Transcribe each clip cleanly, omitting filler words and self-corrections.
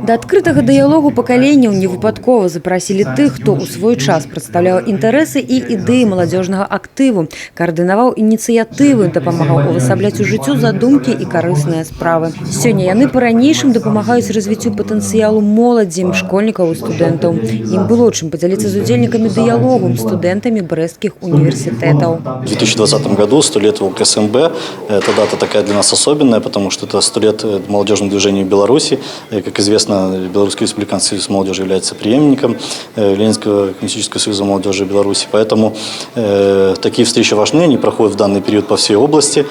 Да адкрытага дыялогу пакаленняў невыпадкова запрасілі тых, хто ў свой час прадстаўляў інтарэсы і ідэі маладзёжнага актыву, каардынаваў ініцыятывы, дапамагаў увасабляць у жыццю задумкі і карысныя справы. Сёння яны па-ранейшым дапамагаюць развіццю патэнцыялу моладзі, школьнікаў і студэнтаў. Ім было чым падзяліцца з удзельнікамі дыялогу, студэнтамі брэсцкіх універсітэтаў. В 2020 году 100 лет УКСМБ. Эта дата такая для нас особенная, потому что это 100 лет молодежному движению в Беларуси. Как известно, Белорусский республиканский союз молодежи является преемником Ленинского коммунистического союза молодежи Беларуси. Поэтому такие встречи важны, они проходят в данный период по всей области.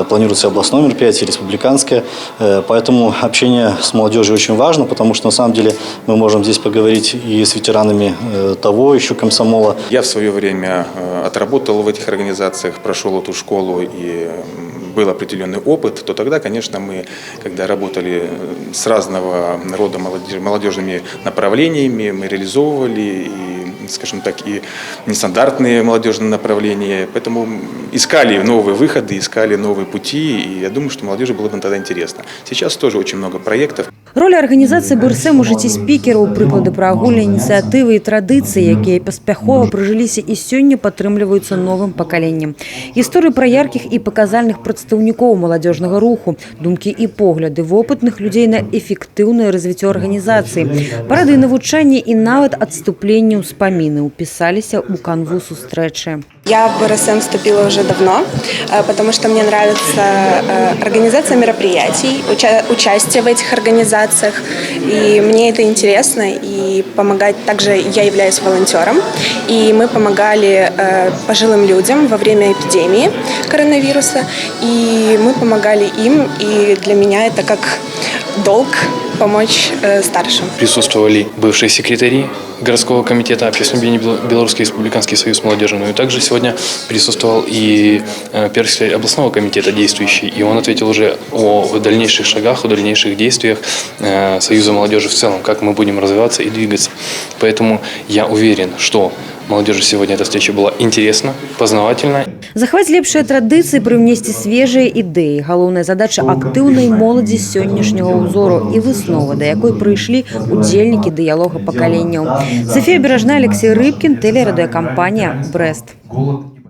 Планируется областное мероприятие, республиканское. Поэтому общение с молодежью очень важно, потому что на самом деле мы можем здесь поговорить и с ветеранами того еще комсомола. Я в свое время отработал в этих организациях, прошел эту школу и был определенный опыт, то тогда, конечно, мы, когда работали с разного рода молодежными направлениями, мы реализовывали и, скажем так, и нестандартные молодежные направления, поэтому искали новые выходы, искали новые пути, и я думаю, что молодежи было бы тогда интересно. Сейчас тоже очень много проектов. Роля арганізацыі БРСМ у жыцці спікераў, прыклады пра агульныя ініцыятывы і традыцыі, якія паспяхова прыжыліся і сёння падтрымліваюцца новым пакаленнем. Гісторыі пра яркіх і паказальных прадстаўнікоў маладзёжнага руху, думкі і погляды вопытных людзей на эфектыўнае развіццё арганізацыі, парады навучання і нават адступленне ўспаміны ўпісаліся ў канву сустрэчы. Я в БРСМ вступила уже давно, потому что мне нравится организация мероприятий, участие в этих организациях, и мне это интересно, и помогать. Также я являюсь волонтером, и мы помогали пожилым людям во время эпидемии коронавируса, и мы помогали им, и для меня это как долг помочь старшим. Присутствовали бывшие секретари городского комитета общественного объединения Белорусский республиканский союз молодежи. Ну и также сегодня присутствовал и первый секретарь областного комитета действующий, и он ответил уже о дальнейших шагах, о дальнейших действиях Союза молодежи в целом, как мы будем развиваться и двигаться. Поэтому я уверен, что молодежи сегодня эта встреча была интересна, познавательна. Захваць лепшыя традыцыі, прыўнесці свежыя ідэі. Галоўная задача актыўнай моладзі сённяшняга ўзору і выснова, да якой прыйшлі удзельнікі дыялога пакаленняў. Софія Бережная, Алексей Рыбкин, телерадиокомпания «Брест».